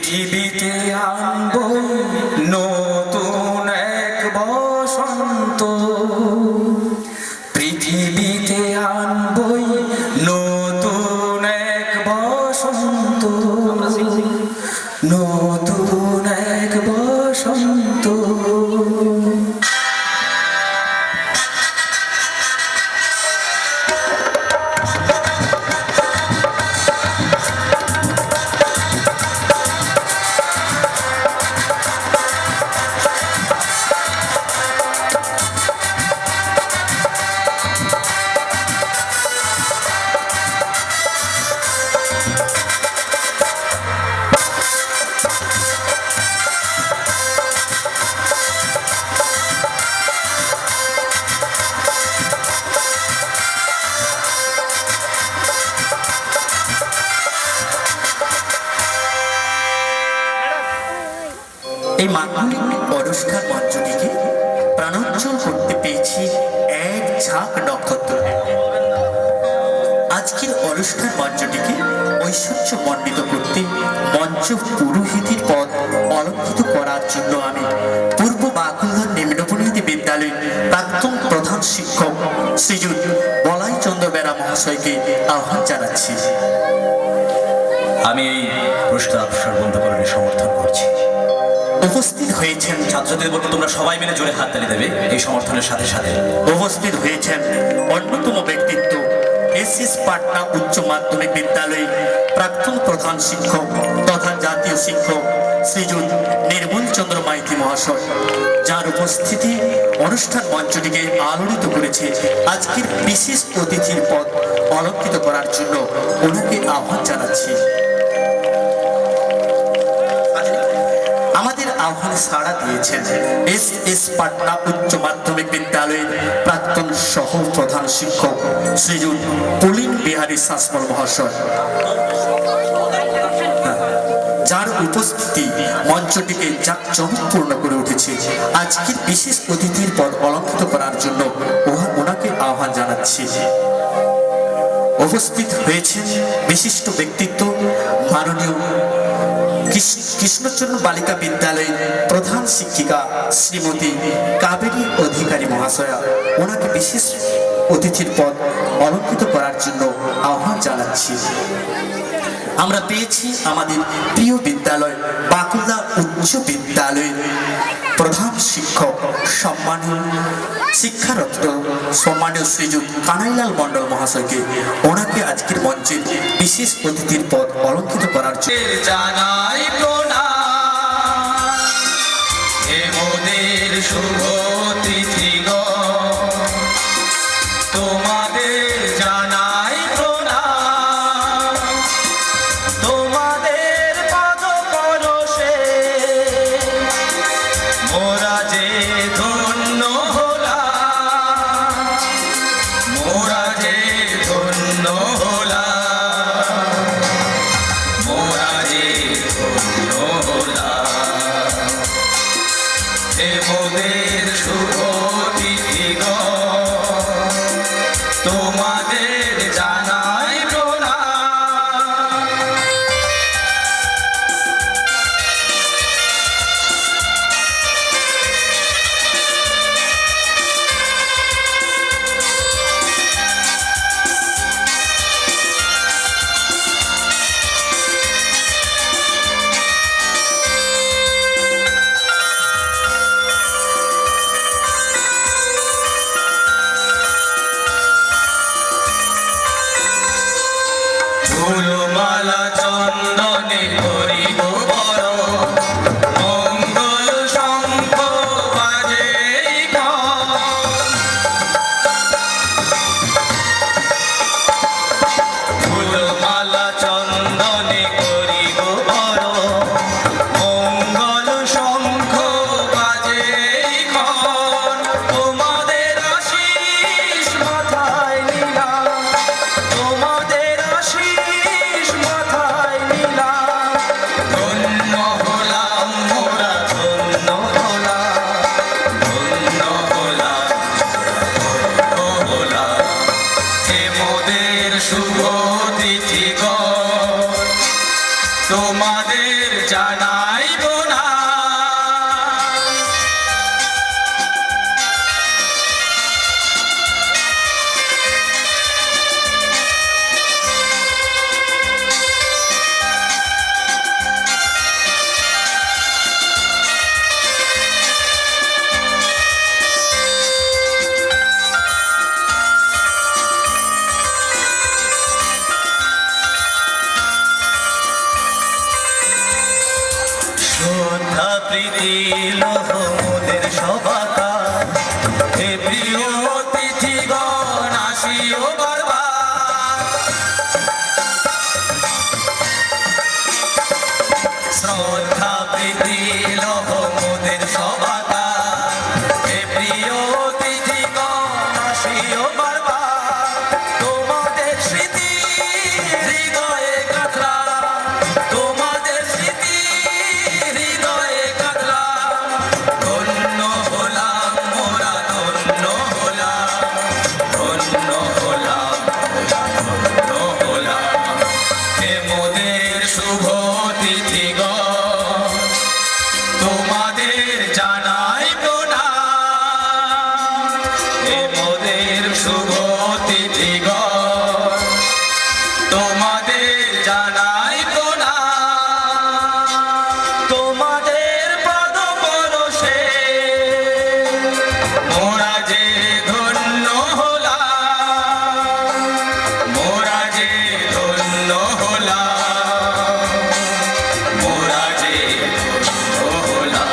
পৃথিবীতে আনবই নতুন এক বসন্ত, পৃথিবীতে আনবই নতুন এক বসন্ত, নতুন এক বসন্ত। এই মাঙ্গলিক অনুষ্ঠান মঞ্চটিকে প্রাণোজ্জ্বল করতে পেরেছি এক ঝাঁক নক্ষত্র। আজকের অনুষ্ঠান মঞ্চটিকে ঐশ্বর্য মণ্ডিত করতে মঞ্চ পুরোহিতের পদ অলঙ্কৃত করার জন্য আমি পূর্ব বাঁকুড়ার নিম্ন বুনিয়াদী বিদ্যালয়ের প্রাক্তন প্রধান শিক্ষক শ্রীযুত বলাই চন্দ্র বেরা মহাশয়কে আহ্বান জানাচ্ছি। আমি এই প্রস্তাব সর্বন্তকরণে সমর্থন করছি। উপস্থিত হয়েছেন ছাত্রদের বলতে তোমরা সবাই মিলে জোরে হাততালি দেবে এই সমর্থনের সাথে সাথে। উপস্থিত হয়েছেন অন্যতম ব্যক্তিত্ব এসএস পাটনা উচ্চ মাধ্যমিক বিদ্যালয়ের প্রাক্তন প্রধান শিক্ষক তথা জাতীয় শিক্ষক শ্রীযুত নির্মল চন্দ্র মাইতি মহাশয়, যার উপস্থিতি অনুষ্ঠান মঞ্চটিকে আলোড়িত করেছে। আজকের বিশেষ অতিথির পদ অলঙ্কৃত করার জন্য ওনাকে আহ্বান জানাচ্ছি। আমাদের আহ্বানে সাড়া দিয়েছেন এসএস পাটনা উচ্চ মাধ্যমিক বিদ্যালয়ের প্রাক্তন সহ প্রধান শিক্ষক শ্রীযুত পুলিন বিহারী শাসমল মহাশয়, যার উপস্থিতি মঞ্চটিকে জাঁকজমকপূর্ণ করে উঠেছে। আজকের বিশেষ অতিথির পদ অলঙ্কৃত করার জন্য ওনাকে আহ্বান জানাচ্ছি। উপস্থিত হয়েছেন বিশিষ্ট ব্যক্তিত্ব মাননীয় কৃষ্ণচন্দ্র বালিকা বিদ্যালয়ের প্রধান শিক্ষিকা শ্রীমতী কাবেরী অধিকারী মহাশয়া, ওনাকে বিশেষ অতিথির পদ অলঙ্কৃত করার জন্য আহ্বান জানাচ্ছি। আমরা পেয়েছি আমাদের প্রিয় বিদ্যালয় বাঁকুড়া উচ্চ বিদ্যালয়ের প্রধান শিক্ষক সম্মানীয় শিক্ষারত্ন সম্মানীয় শ্রীযুত কানাইলাল মণ্ডল মহাশয়কে, ওনাকে আজকের মঞ্চের বিশেষ অতিথির পদ অলঙ্কৃত করার জন্য জানাই প্রণাম হে মোদের শুভ তিথিগণ, তোমাদের জানাই প্রণাম, তোমাদের পদ পরশে মোরা যে ধন্য হলাম, মোরা যে ধন্য হলাম, মোরা যে তোমাদের জানাইব না। শ্রদ্ধা প্রীতি লোহ মোদের সবাকা, হে প্রিয় অতিথিগণ আসিও বারবার। শ্রদ্ধা প্রীতি লোহ মোদের সবাকা, হে প্রিয় অতিথিগণ আসিও বারবার। তোমাদের স্মৃতি হৃদয়ে কাতরা, তোমাদের স্মৃতি হৃদয়ে কাতরা। ধন্য হলাম মোরা, ধন্য হলাম, ধন্য হলাম, ধন্য হলাম। হে মোদের শুভ অতিথিগণ, তোমাদের জানাই প্রণাম। হে মোদের শুভ অতিথিগণ, তোমাদের জানাই প্রণাম। তোমাদের পদ পরশে মোরা যে ধন্য হলাম, মোরা যে ধন্য হলাম, মোরা যে ধন্য হলাম।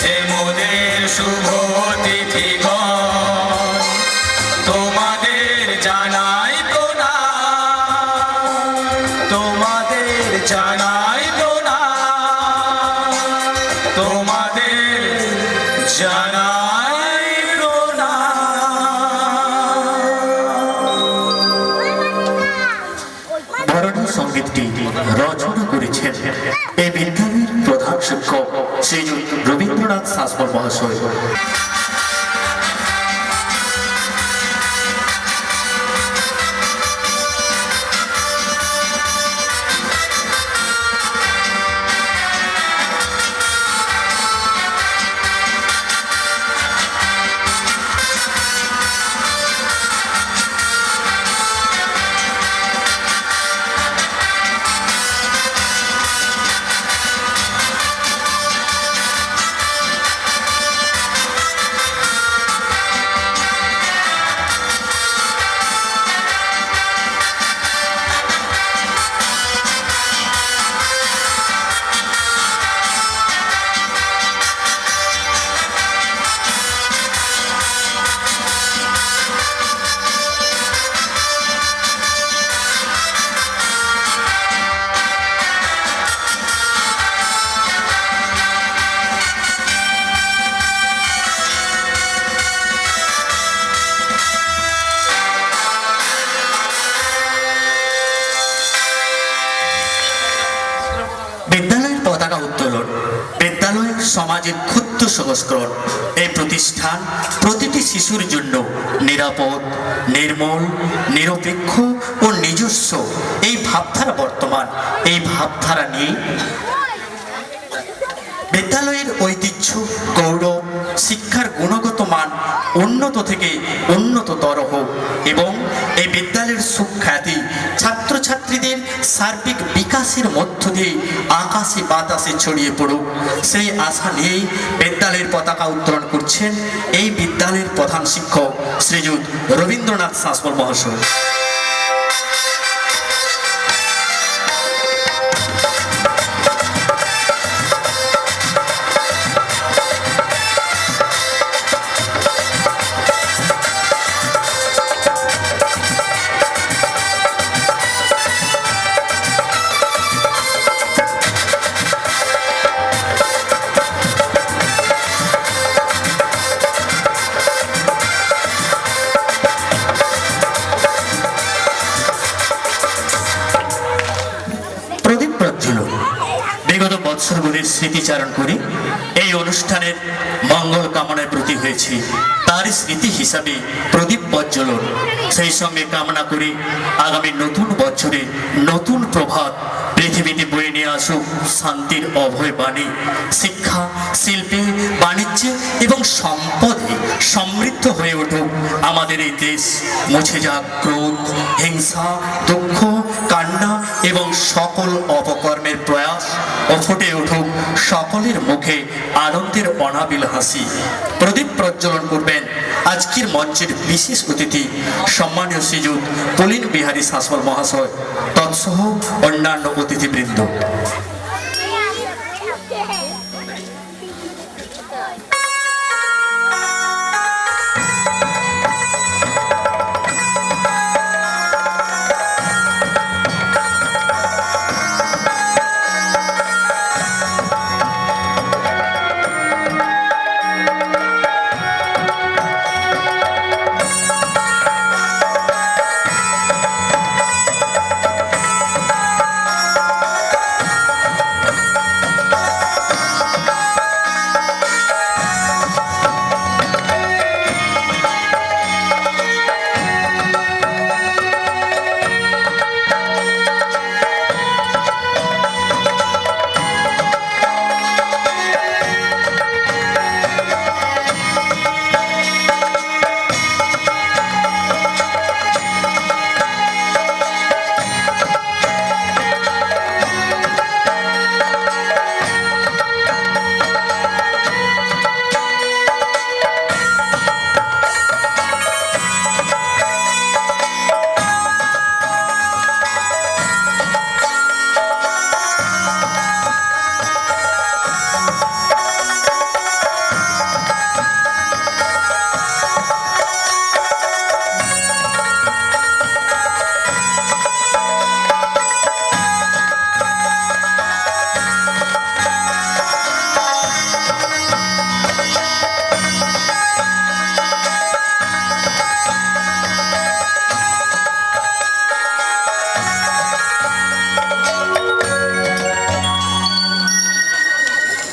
হে মোদের শুভ অতিথিগণ, তোমাদের জানাই প্রণাম, তোমাদের জানাই প্রণাম, তোমাদের জানাই প্রণাম। বরণী সঙ্গীতটি রচনা করেছেন এই বিদ্যালয়ের প্রধান শিক্ষক শ্রীযুত রবীন্দ্রনাথ শাসমল মহাশয়। বিদ্যালয়ের পতাকা উত্তোলন, বিদ্যালয় সমাজের ক্ষুদ্র সংস্করণ। এই প্রতিষ্ঠান প্রতিটি শিশুর জন্য নিরাপদ, নির্মল, নিরপেক্ষ ও নিজস্ব এই ভাবধারা বর্তমান। এই ভাবধারা নিয়ে বিদ্যালয়ের ঐতিহ্য, গৌরব, শিক্ষার গুণগত মান উন্নত থেকে উন্নততর হোক এবং এই বিদ্যালয়ের সুখ্যাতি ছাত্রছাত্রীদের সার্বিক বিকাশের মধ্য দিয়ে আকাশে বাতাসে ছড়িয়ে পড়ুক, সেই আশা নিয়েই বিদ্যালয়ের পতাকা উত্তোলন করছেন এই বিদ্যালয়ের প্রধান শিক্ষক শ্রীযুত রবীন্দ্রনাথ শাসমল মহাশয়। বিগত বৎসরগুলির স্মৃতিচারণ করে এই অনুষ্ঠানের মঙ্গল কামনায় ব্রতী হয়েছি। তার স্মৃতি হিসাবে প্রদীপ প্রজ্বলন, সেই সঙ্গে কামনা করি আগামী নতুন বছরে নতুন প্রভাত পৃথিবীতে বয়ে নিয়ে আসুক শান্তির অভয় বাণী, শিক্ষা, শিল্পে, বাণিজ্যে এবং সম্পদে সমৃদ্ধ হয়ে উঠুক আমাদের এই দেশ। মুছে যাক ক্রোধ, হিংসা, দুঃখ, কান্না এবং সকল অপকর্মের প্রয়াস ও ফুটে উঠুক সকলের মুখে আনন্দের অনাবিল হাসি। প্রদীপ প্রজ্বলন করবেন আজকের মঞ্চের বিশেষ অতিথি সম্মানীয় শ্রীযুত পুলিন বিহারী শাসমল মহাশয় তৎসহ অন্যান্য অতিথিবৃন্দ।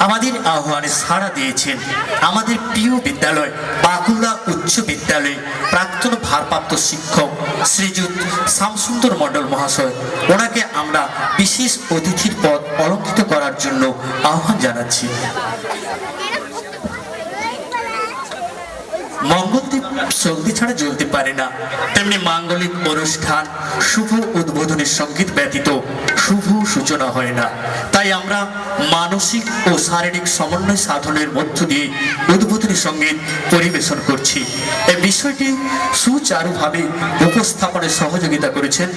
আমাদের আহ্বানে সাড়া দিয়েছেন আমাদের প্রিয় বিদ্যালয় বাঁকুড়া উচ্চ বিদ্যালয় প্রাক্তন ভারপ্রাপ্ত শিক্ষক শ্রীযুত শ্যামসুন্দর মণ্ডল মহাশয়। ওনাকে আমরা বিশেষ অতিথির পদ অলঙ্কৃত করার জন্য আহ্বান জানাচ্ছি। মঙ্গলদ্বীপ সঙ্গী ছাড়া জ্বলতে পারে না, তেমনি মাঙ্গলিক অনুষ্ঠান শুভ উদ্বোধনের সঙ্গীত ব্যতীত শুভ সূচনা হয় না। তাই আমরা মানসিক ও শারীরিক সমন্বয় সাধনের মধ্য দিয়ে উদ্বোধনী সঙ্গীত পরিবেশন করছি। এই বিষয়টি সুচারুভাবে উপস্থাপনে সহযোগিতা করেছেন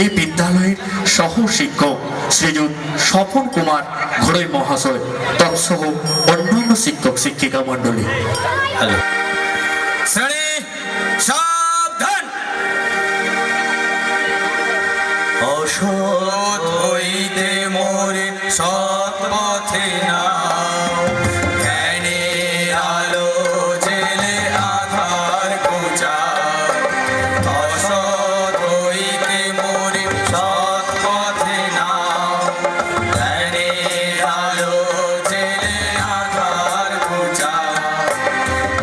এই বিদ্যালয়ের সহ শিক্ষক শ্রীযুত স্বপন কুমার ঘোড়ই মহাশয় তৎসহ অন্যান্য শিক্ষক শিক্ষিকা মণ্ডলী। হ্যালো, শ্রেণী সাবধান। অসৎ হইতে মোরে সৎ পথে নাও, জ্ঞানের আলো জেলে আধার ঘুচাও। অসৎ হইতে মোরে সৎ পথে নাও, জ্ঞানের আলো জেলে আধার ঘুচাও।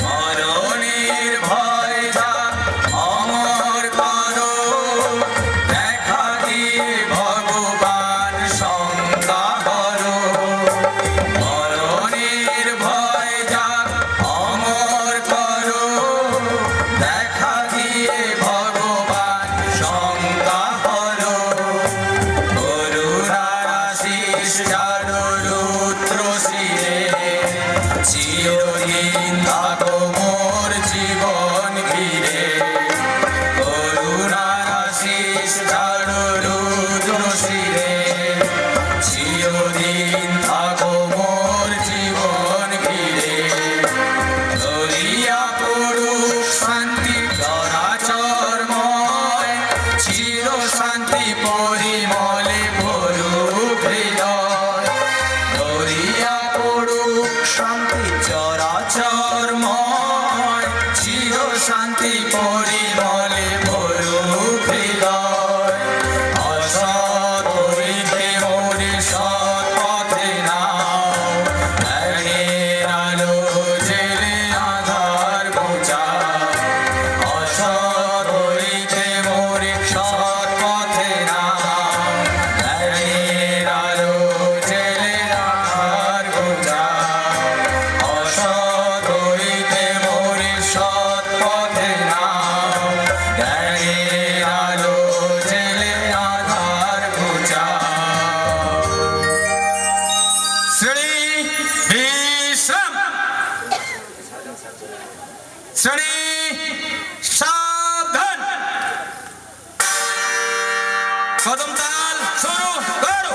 মরণের ভয় যা অমর করো, দেখা দিয়ে ভগবান শঙ্কা করো। শুরু করো।